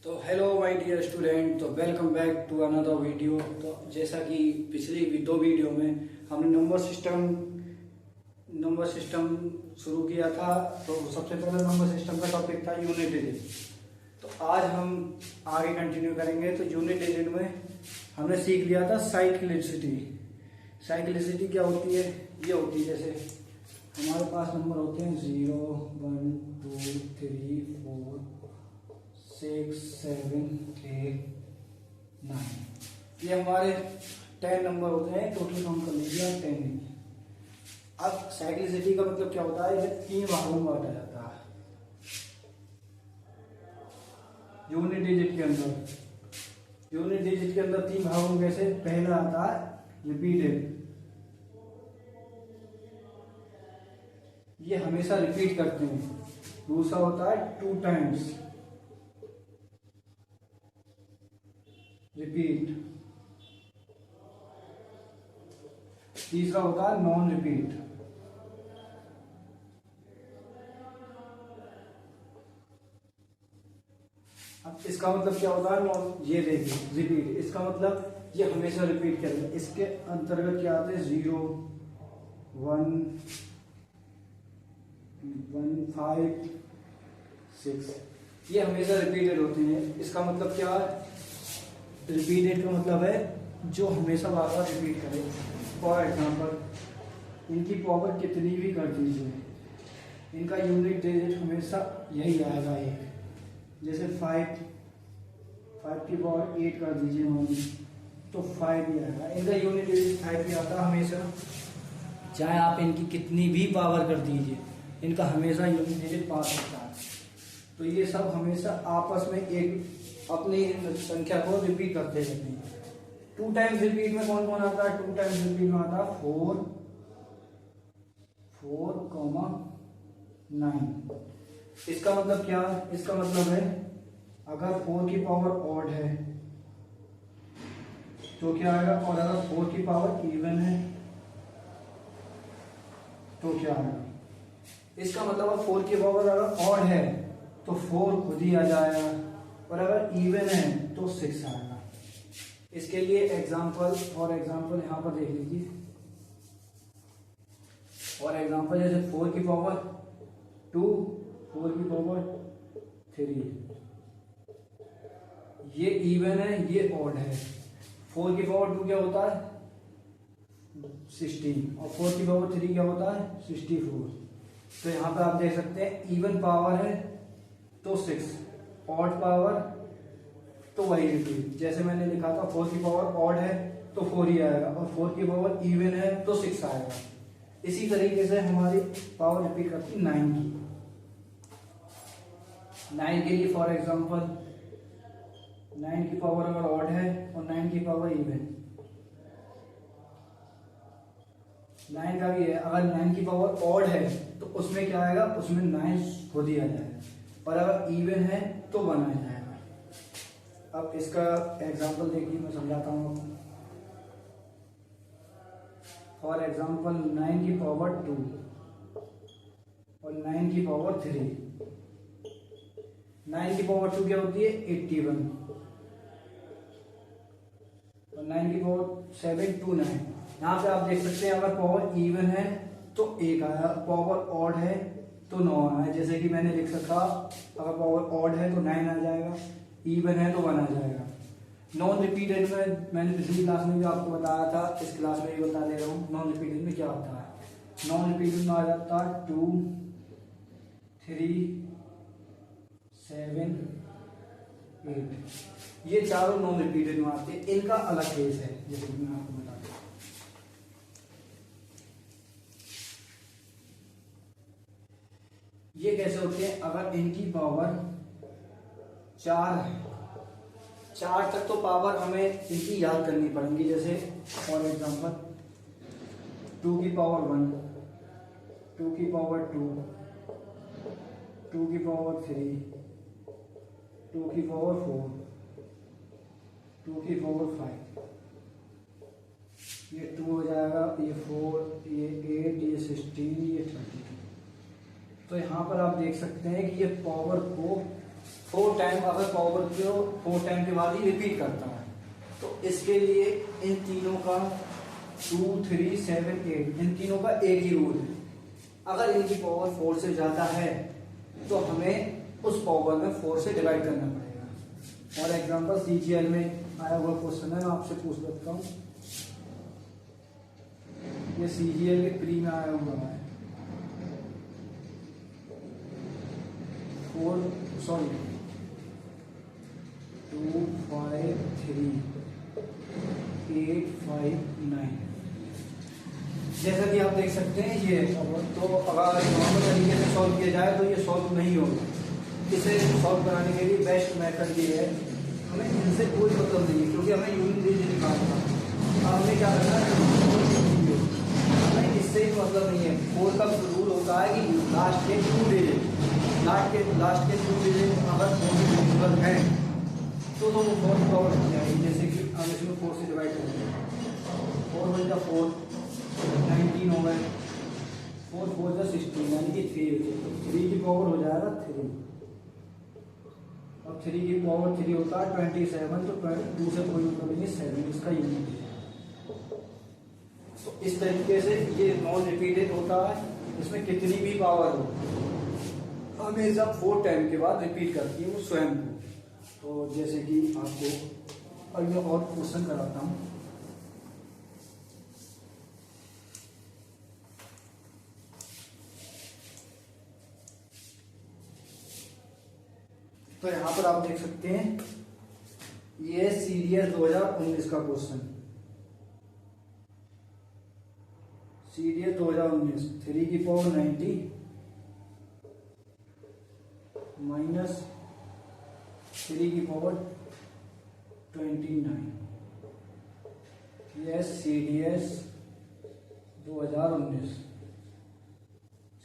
तो hello my dear student, तो welcome back to another video. तो जैसा कि पिछली दो वीडियो में हमने नंबर सिस्टम शुरू किया था, तो सबसे पहले नंबर सिस्टम का टॉपिक था यूनिट डिजिट। तो आज हम आगे कंटिन्यू करेंगे। तो यूनिट डिजिट में हमने सीख लिया था साइक्लिसिटी। साइक्लिसिटी क्या होती है? ये होती है जैसे हमारे पास नंबर होते हैं 0 1 2 3 4 6 7 8 9। ये हमारे 10 नंबर होते हैं। टोटल काउंट कर लीजिए आप 10। अब साइक्लिसिटी का मतलब क्या होता है? जब 3 भागों में बांटा जाता है यूनिट डिजिट के अंदर। यूनिट डिजिट के अंदर 3 भागों में कैसे? पहला आता है रिपीटेड, ये हमेशा रिपीट करते हैं। दूसरा होता है 2 टाइम्स रिपीट। तीसरा होता है नॉन रिपीट। अब इसका मतलब क्या होता है? नॉन, ये देखिए रिपीट, इसका मतलब ये हमेशा रिपीट करेगा। इसके अंतर्गत क्या आते हैं? 0 1 1 5 6, ये हमेशा रिपीटेड होते हैं। इसका मतलब क्या है? रिपीटेड का मतलब है जो हमेशा बार बार रिपीट करे। फॉर एग्जाम्पल इनकी पावर कितनी भी कर दीजिए, इनका यूनिट डिजिट हमेशा यही आएगा एक। जैसे 5 की पावर 8 कर दीजिए मान, तो 5 ही आएगा। इनका यूनिट डिजिट 5 ही आता है हमेशा। चाहे आप इनकी कितनी भी पावर कर दीजिए, इनका हमेशा यूनिट डिजिट पास होता है। तो ये सब हमेशा आपस में एक अपनी संख्या को रिपीट करते रहते हैं। 2 टाइम्स रिपीट में कौन कौन आता है? 2 टाइम्स रिपीट में आता है 4 9। इसका मतलब क्या है? इसका मतलब है अगर 4 की पावर ऑड है तो क्या आएगा, और अगर 4 की पावर इवन है तो क्या आएगा। इसका मतलब 4 की पावर अगर ऑड है तो 4 खुद ही आ जाएगा, और अगर इवन है तो 6 आएगा। इसके लिए एग्जांपल, फॉर एग्जांपल यहां पर देख लीजिए। फॉर एग्जांपल जैसे 4 की पावर 2, 4 की पावर 3, ये इवन है, ये ऑड है। 4 की पावर 2 क्या होता है? 16, और 4 की पावर 3 क्या होता है? 64। तो यहां पे आप देख सकते हैं इवन पावर है तो 6, ऑड पावर तो वही रिपीट। जैसे मैंने लिखा था 4 की पावर ऑड है तो 4 ही आएगा, और 4 की पावर इवन है तो 6 आएगा। इसी तरीके से हमारी पावर रिपीट करती है 9 की। 9 के लिए फॉर एग्जांपल 9 की पावर अगर ऑड है और 9 की पावर इवन, 9 का भी है, अगर 9 की पावर ऑड है तो उसमें क्या आएगा? उसमें 9 खुद ही आ जाएगा, और अगर इवन है तो 1 आ जाएगा। अब इसका एग्जांपल देखिए, मैं समझाता हूँ आपको। फॉर एग्जांपल 9 की पावर 2 और 9 की पावर 3। 9 की पावर 2 क्या होती है? 81, और 9 की पावर 7 29। यहाँ पे आप देख सकते हैं अगर पावर इवन है तो 1 आया, पावर ऑड है तो 9 आया। जैसे कि मैंने लिख सका, अगर पावर ऑड है तो 9 आ जाएगा, इवन है तो 1 आ जाएगा। नॉन रिपीटेड में मैंने पिछली क्लास में भी आपको बताया था, इस क्लास में भी बता दे रहा हूँ नॉन रिपीटेड में क्या होता है। नॉन रिपीटेड में आ जाता है 2 3 7 8। ये चारों नॉन रिपीटेड में आते हैं। इनका अलग केस है, जैसे कि मैं आपको बता दूं। ये कैसे होते हैं? अगर इनकी पावर 4 है, 4 तक तो पावर हमें इनकी याद करनी पड़ेगी। जैसे फॉर एग्जांपल 2 की पावर 1, 2 की पावर 2, 2 की पावर 3, 2 की पावर 4, 2 की पावर 5। ये 2 हो जाएगा, ये 4, ये 8, ये 16, ये 32। तो यहाँ पर आप देख सकते हैं कि ये पावर को 4 टाइम अगर पावर को 4 टाइम के बाद ही रिपीट करता है, तो इसके लिए इन तीनों का 2, 3, 7, 8 इन तीनों का एक ही रूल है। अगर इनकी पावर 4 से ज्यादा है तो हमें उस पावर में 4 से डिवाइड करना पड़ेगा। और एग्जांपल सीजीएल में आया हुआ क्वेश्चन है, मैं आपसे पूछ सकता हूँ। ये सीजीएल के प्री में आया हुआ है 2, 5, 3, 8, 5, 9। जैसा कि आप देख सकते हैं ये, तो अगर नॉर्मल तरीके से सॉल्व किया जाए तो ये सॉल्व नहीं होगा। इसे सॉल्व कराने के लिए बेस्ट मेथड ये है, हमें इनसे कोई मतलब नहीं है क्योंकि हमें यूनिट डिजिट निकालना है। अब हमें क्या करना है, हमें इससे ही मतलब नहीं है। 4 का रूल होता है कि लास्ट के 2 डिजिट अगर पॉसिबल है तो वो 4 पावर हो जाएगी। जैसे कि हम इसमें 4 से डिवाइड करेंगे, 4 × 4 19 हो गए, 4 × 4 16 यानी कि 3, तो 3 की पावर हो जाएगा 3। अब 3 की पावर 3 होता है 27, तो 2 से कोई मतलब नहीं, 7 इसका यूनिट है। तो इस तरीके से ये नॉन रिपीटेड होता है, इसमें कितनी भी पावर हो हमेशा 4 टाइम के बाद रिपीट करती है वो स्वयं को। तो जैसे कि आपको अब मैं और क्वेश्चन कराता हूँ। तो यहाँ पर आप देख सकते हैं ये सीडीएस 2019 का क्वेश्चन, सीडीएस 2019 3 की पावर 90 माइनस 3 की पावर 29। Yes CDS 2019।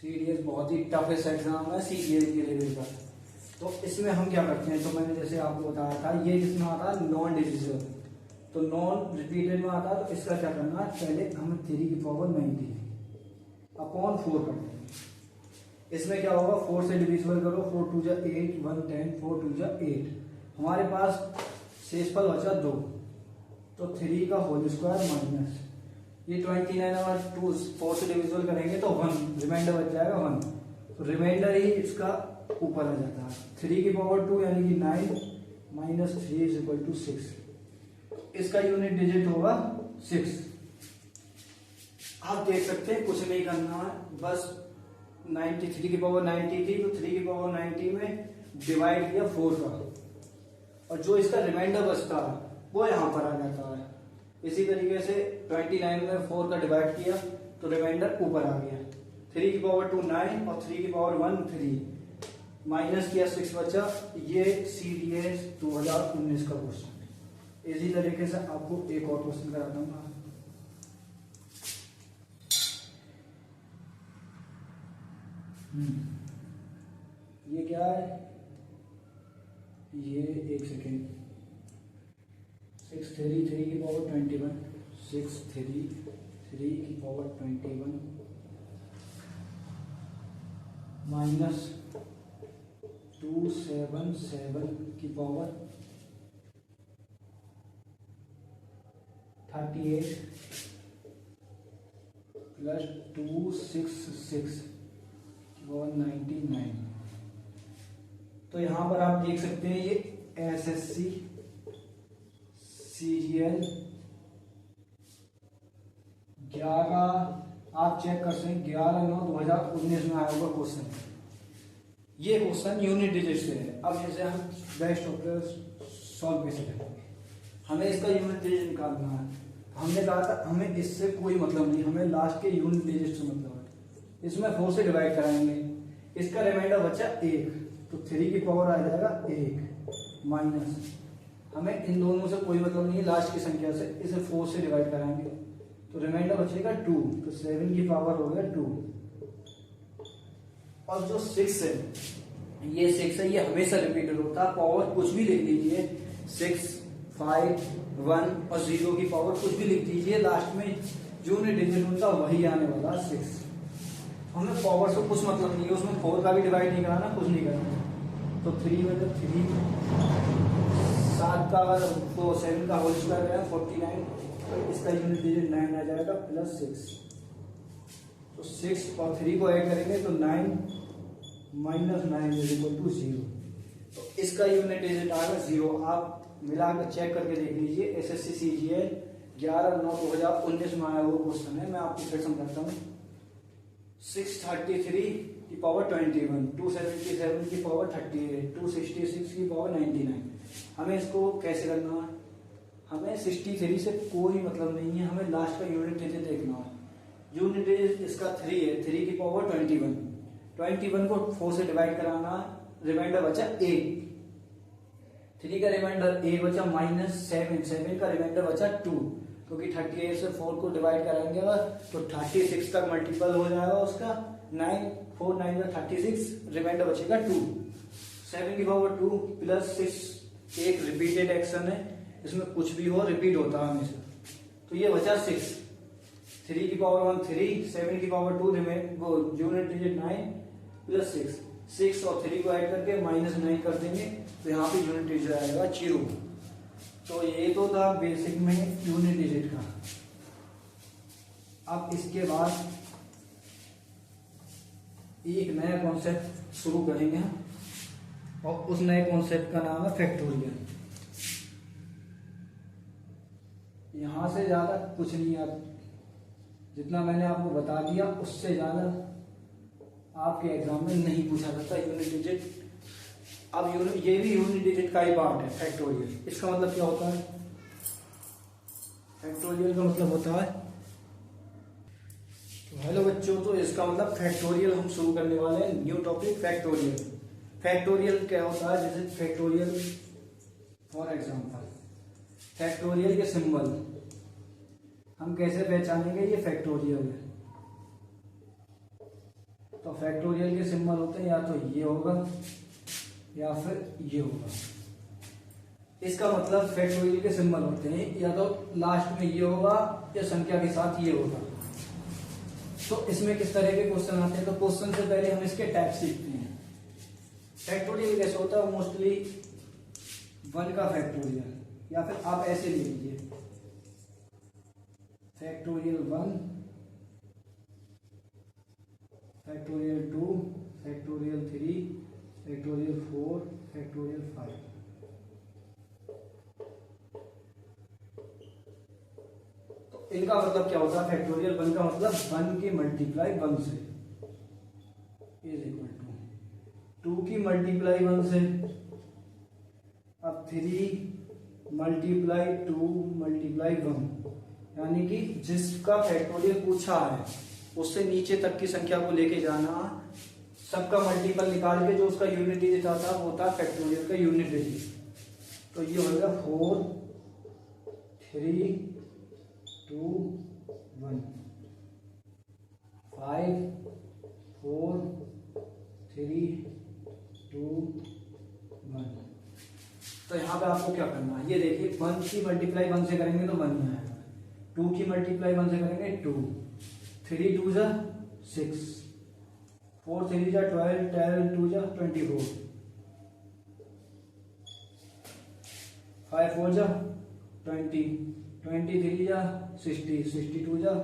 सीडीएस बहुत ही टफेस्ट एग्जाम है सीडीएस के लेवल का। तो इसमें हम क्या करते हैं, तो मैंने जैसे आपको बताया था ये इसमें आता है नॉन डिविजिबल, तो नॉन रिपीटेड में आता है। तो इसका क्या करना है, पहले हम 3 की पावर 90 अपॉन 4 करते हैं। इसमें क्या होगा, 4 से डिविजिबल करो, 4 2 जा 8, 1 10, 4 2 जा 8। हमारे पास शेषफल बचा 2, तो 3 का होल स्क्वायर माइनस ये 29 और 2 4 से डिविजिबल करेंगे तो 1 रिमाइंडर बच जाएगा 1, तो रिमाइंडर ही इसका ऊपर आ जाता है। 3 की पावर 2 यानी कि 9 माइनस 3 = 6। इसका यूनिट डिजिट होगा 6। आप देख सकते हैं कुछ नहीं करना है, बस 93 की पावर 90 थी, तो 3 की पावर 90 में डिवाइड किया 4 का, और जो इसका रिमाइंडर बचता है वो यहाँ पर आ जाता है। इसी तरीके से 29 में 4 का डिवाइड किया तो रिमाइंडर ऊपर आ गया। 3 की पावर 2 9 और 3 की पावर 1 3, माइनस किया 6 बचा। ये सीडीएस 2019 का क्वेश्चन। इसी तरीके से आपको एक और क्वेश्चन कराता हूँ। ये क्या है, ये एक सेकेंड, 6 3 3 की पावर 21, 6 3 3 की पावर 21 माइनस 2 7 7 की पावर 38 प्लस 2 6 6 99। तो यहां पर आप देख सकते हैं ये एसएससी सीजीएल 11, आप चेक कर सकते हैं 11/9/2019 में आया हुआ क्वेश्चन। ये क्वेश्चन यूनिट डिजिट से है। अब जैसे हम बेस्ट ऑपरेटर सॉल्व कैसे करेंगे, हमें इसका यूनिट डिजिट निकालना है। हमने कहा था हमें इससे कोई मतलब नहीं, हमें लास्ट के यूनिट डिजिट से मतलब है। इसमें 4 से डिवाइड कराएंगे, इसका रिमाइंडर बचा 1, तो 3 की पावर आ जाएगा 1 माइनस, हमें इन दोनों से कोई मतलब नहीं है लास्ट की संख्या से, इसे 4 से डिवाइड कराएंगे तो रिमाइंडर बचेगा 2, तो 7 की पावर हो गया 2। और जो 6 है, ये 6 है, ये हमेशा रिपीटेड होता है। पावर कुछ भी लिख दीजिए, 6 5 1 और 0 की पावर कुछ भी लिख दीजिए, लास्ट में यूनिट डिजिट उनका वही आने वाला 6। हमें पावर से कुछ मतलब नहीं है, उसमें 4 का भी डिवाइड नहीं कराना, कुछ नहीं करना। तो 3 में 3 7 का अगर वो 7 का होल स्क्वायर है 49, तो इसका यूनिट डिजिट 9 आ जाएगा प्लस 6। तो 6 और 3 को ऐड करेंगे तो 9 माइनस 9 इज इक्वल टू 0। तो इसका यूनिट डिजिट आएगा 0। आप मिलाकर चेक करके देख लीजिए। एसएससी सीजीएल 11/9/2019 में आया वो क्वेश्चन है, मैं आपको फिर समझाता हूँ। 633 की पावर 21, 277 की पावर 38, 266 की पावर 99। हमें इसको कैसे करना है? हमें 63 से कोई मतलब नहीं है, हमें लास्ट का यूनिट डिजिट देखना है। यूनिट डिजिट इसका 3 है, 3 की पावर 21, 21 को 4 से डिवाइड कराना, रिमाइंडर बचा 8, 3 का रिमाइंडर 8 बचा माइनस 7, 7 का रिमाइंडर बचा 2, क्योंकि 38 से 4 को डिवाइड कराएंगे तो 36 तक मल्टीपल हो जाएगा उसका। 9 4 9 का 36, रिमाइंडर बचेगा 2। 7 की पावर 2 प्लस 6 एक रिपीटेड एक्शन है, इसमें कुछ भी हो रिपीट होता है हमेशा। तो ये बचा 6, 3 की पावर 1 3, 7 की पावर 2, वो यूनिट डिजिट 9 प्लस 6 और 3 को ऐड करके माइनस 9 कर देंगे, तो यहाँ पे यूनिट डिजिट आएगा 0। तो ये तो था बेसिक में यूनिट डिजिट का। अब इसके बाद एक नया कॉन्सेप्ट शुरू करेंगे और उस नए कॉन्सेप्ट का नाम है फैक्टोरियल। यहां से ज्यादा कुछ नहीं है, जितना मैंने आपको बता दिया उससे ज्यादा आपके एग्जाम में नहीं पूछा जाता यूनिट डिजिट। अब ये भी यूनिट डिजिट का ही पार्ट है फैक्टोरियल। इसका मतलब क्या होता है? फैक्टोरियल का मतलब होता है, तो हेलो बच्चों, तो इसका मतलब फैक्टोरियल हम शुरू करने वाले हैं, न्यू टॉपिक फैक्टोरियल। फैक्टोरियल क्या होता है? जैसे फैक्टोरियल फॉर एग्जांपल, फैक्टोरियल के सिंबल हम कैसे पहचानेंगे ये फैक्टोरियल है? तो फैक्टोरियल के सिंबल होते हैं या तो ये होगा या फिर ये होगा। इसका मतलब फैक्टोरियल के सिंबल होते हैं या तो लास्ट में ये होगा या संख्या के साथ ये होगा। तो इसमें किस तरह के क्वेश्चन आते हैं? तो क्वेश्चन से पहले हम इसके टाइप सीखते हैं। फैक्टोरियल कैसे होता है? मोस्टली 1 का फैक्टोरियल, या फिर आप ऐसे ले लीजिए factorial 1, factorial 2, factorial 3, factorial 4, factorial 5। तो इनका मतलब क्या होता है? फैक्टोरियल 1 का मतलब 1 की मल्टीप्लाई 1 से इज इक्वल टू 2 की मल्टीप्लाई 1 से, अब 3 मल्टीप्लाई 2 मल्टीप्लाई 1, यानी कि जिसका फैक्टोरियल पूछा है उससे नीचे तक की संख्या को लेके जाना, सबका मल्टीपल निकाल के जो उसका यूनिट डिजिट आता है वो होता है फैक्टोरियल का यूनिट डिजिट। तो ये होगा 4 3 2 1, 5 4 3 2 1। तो यहाँ पे आपको क्या करना है? ये देखिए 1 की मल्टीप्लाई 1 से करेंगे तो 1 ही आएगा, 2 की मल्टीप्लाई 1 से करेंगे 2, 3 2 जा 6, 4 3 जा 12, 12 2 जा 24, 5 4 जा 20, 23 जा 60, 62 जा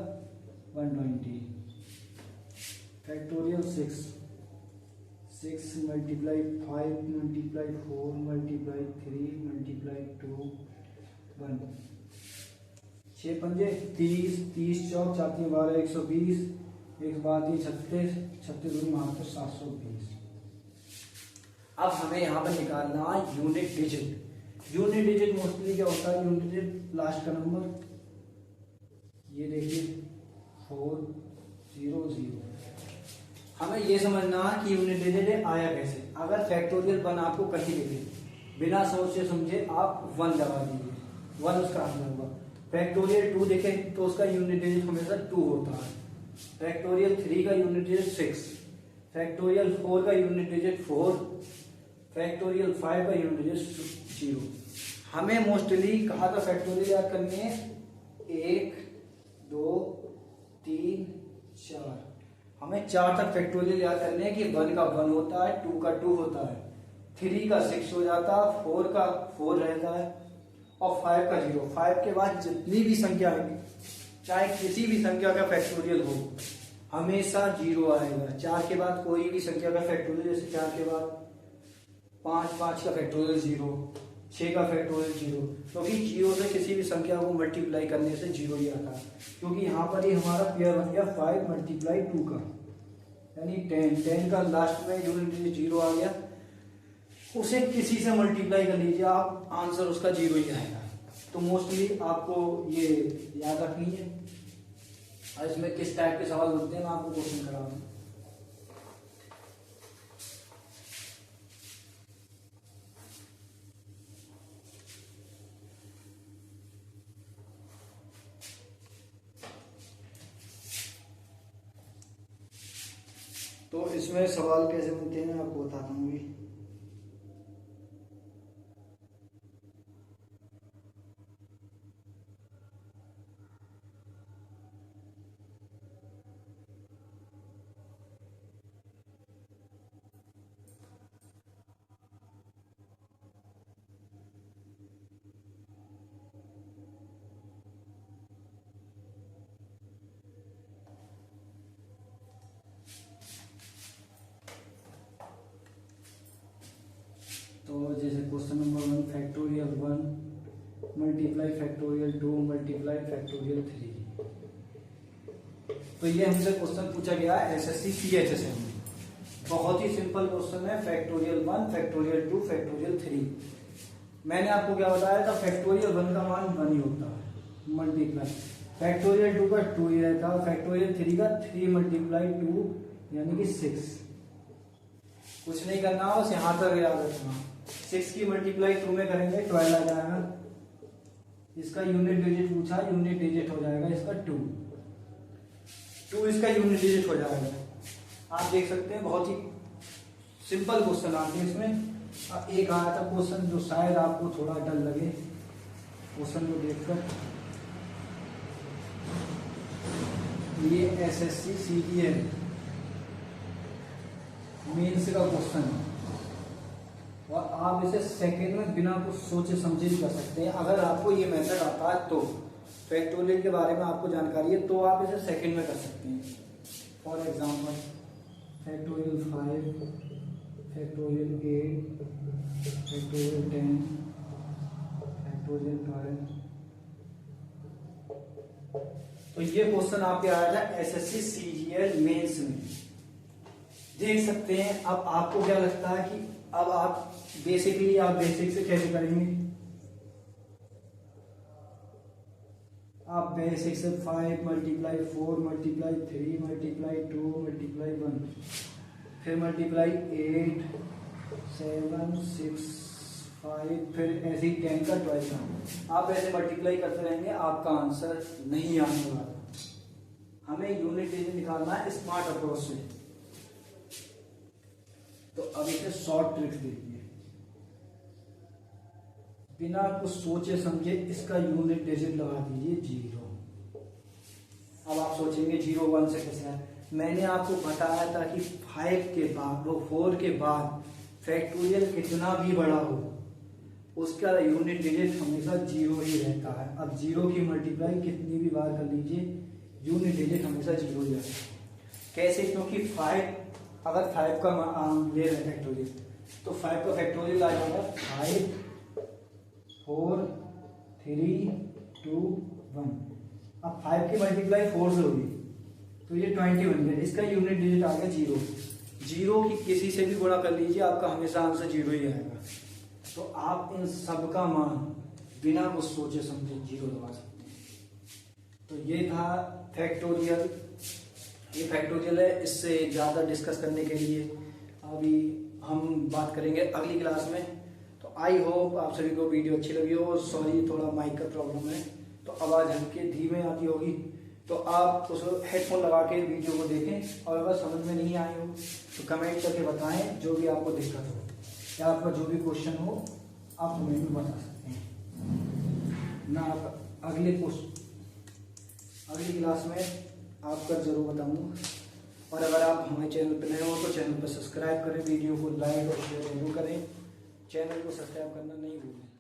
120। Factorial 6 multiply 5 multiply 4 multiply 3 multiply 2 1, 6 पंजे 30, 30 चौक 4 3 12 120, 1 बात 36, 36 दूनी वहां पर 720। अब हमें यहाँ पर निकालना है unit digit. Unit digit mostly क्या होता है? यूनिट डिजिट लास्ट का नंबर, ये देखिए 400। हमें ये समझना है कि यूनिट डिजिट आया कैसे। अगर फैक्टोरियल 1 आपको कहीं लिखे, बिना सोचे समझे आप 1 लगा दीजिए, 1 उसका आंसर होगा। फैक्टोरियल 2 देखे तो उसका यूनिट डिजिट हमेशा 2 होता है। फैक्टोरियल 3 का यूनिट डिजिट 6, फैक्टोरियल 4 का यूनिट डिजिट 4, फैक्टोरियल 5 का यूनिट डिजिट 0। हमें मोस्टली कहाँ का फैक्टोरियल याद करनी है? 1 2 3 4। हमें 4 तक फैक्टोरियल याद करने हैं कि 1 का 1 होता है, 2 का 2 होता है, 3 का 6 हो जाता, 4 का 4 रहता है और 5 का 0। 5 के बाद जितनी भी संख्या आएगी, चाहे किसी भी संख्या का फैक्टोरियल हो, हमेशा 0 आएगा। 4 के बाद कोई भी संख्या का फैक्टोरियल, जैसे 4 के बाद 5, 5 का फैक्टोरियल 0, 6 का फैक्टोरियल 0, क्योंकि 0 से किसी भी संख्या को मल्टीप्लाई करने से 0 ही आता है। क्योंकि यहाँ पर ही हमारा पेयर बन गया 5 मल्टीप्लाई 2 का, यानी 10। 10 का लास्ट में यूनिट डिजिट 0 आ गया, उसे किसी से मल्टीप्लाई कर लीजिए आप, आंसर उसका 0 ही आएगा। तो मोस्टली आपको ये याद रखनी है। और इसमें किस टाइप के सवाल बनते हैं मैं आपको क्वेश्चन करा रहा हूँ। तो इसमें सवाल कैसे बनते हैं मैं आपको बताता हूँ भी। तो जैसे question number 1 factorial 1 multiply factorial 2 multiply factorial 3। तो ये हमसे क्वेश्चन पूछा गया एसएससी सीएचएसएम में। बहुत ही सिंपल क्वेश्चन है, फैक्टोरियल 1 फैक्टोरियल 2 फैक्टोरियल 3। मैंने आपको क्या बताया था, फैक्टोरियल 1 का मान 1 ही होता है मल्टीप्लाई, फैक्टोरियल 2 का 2 ही रहता है, फैक्टोरियल 3 का 3 मल्टीप्लाई 2 यानी कि 6। कुछ नहीं करना, बस यहाँ तक याद रखना। 6 की मल्टीप्लाई 2 में करेंगे 12 आ जाएगा। इसका यूनिट डिजिट पूछा, यूनिट डिजिट हो जाएगा इसका 2 इसका यूनिट डिजिट हो जाएगा। आप देख सकते हैं बहुत ही सिंपल क्वेश्चन आते हैं इसमें। एक आया था क्वेश्चन जो शायद आपको थोड़ा डर लगे क्वेश्चन को देखकर, ये एसएससी सीजीएल मेंस का क्वेश्चन है और आप इसे सेकंड में बिना कुछ सोचे समझे भी कर सकते हैं। अगर आपको ये मेथड आता है तो, फैक्टोरियल के बारे में आपको जानकारी है तो आप इसे सेकंड में कर सकते हैं। For example factorial 5, factorial 8, factorial 10, factorial 12। तो ये क्वेश्चन आपके आया था एसएससी सीजीएल मेंस में, देख सकते हैं। अब आपको क्या लगता है कि अब आप बेसिकली आप बेसिक से कैसे करेंगे? आप बेसिक से 5 मल्टीप्लाई 4 मल्टीप्लाई 3 मल्टीप्लाई 2 मल्टीप्लाई 1, फिर मल्टीप्लाई 8 7 6 5, फिर ऐसे ही 10 का 12 का। आप ऐसे मल्टीप्लाई करते रहेंगे, आपका आंसर नहीं आने वाला। हमें यूनिट डिजिट निकालना है स्मार्ट अप्रोच से। तो अब इसे शॉर्ट ट्रिक देखिए, बिना कुछ सोचे समझे इसका यूनिट डिजिट लगा दीजिए 0। अब आप सोचेंगे 0 1 से कैसे है? मैंने आपको बताया था कि 5 के बाद वो 4 के बाद फैक्टोरियल कितना भी बड़ा हो उसका यूनिट डिजिट हमेशा 0 ही रहता है। अब 0 की मल्टीप्लाई कितनी भी बार कर लीजिए, यूनिट डिजिट हमेशा 0 ही रहता है। कैसे? क्योंकि 5 अगर 5 का ले रहे फैक्टोरियल तो 5 का फैक्टोरियल आ जाएगा 5 4 3 2 1। अब 5 की मल्टीप्लाई 4 से होगी तो ये 20 बन गया, इसका यूनिट डिजिट आ गया 0। 0 की किसी से भी गुणा कर लीजिए, आपका हमेशा आंसर 0 ही आएगा। तो आप इन सब का मान बिना कुछ सोचे समझे 0 लगा सकते हैं। तो ये था फैक्टोरियल, ये फैक्टोरियल है। इससे ज़्यादा डिस्कस करने के लिए अभी हम बात करेंगे अगली क्लास में। तो आई होप आप सभी को वीडियो अच्छी लगी हो। सॉरी थोड़ा माइक का प्रॉब्लम है तो आवाज़ हल्की धीमे आती होगी, तो आप उस हेडफोन लगा के वीडियो को देखें। और अगर समझ में नहीं आए हो तो कमेंट करके बताएं, जो भी आपको दिक्कत हो या आपका जो भी क्वेश्चन हो आप कमेंट में बता सकते हैं। मैं आप अगली क्लास में आपका जरूर बताऊंगा। और अगर आप हमारे चैनल पर नए हो तो चैनल पर सब्सक्राइब करें, वीडियो को लाइक और शेयर जरूर करें। चैनल को सब्सक्राइब करना नहीं भूलें।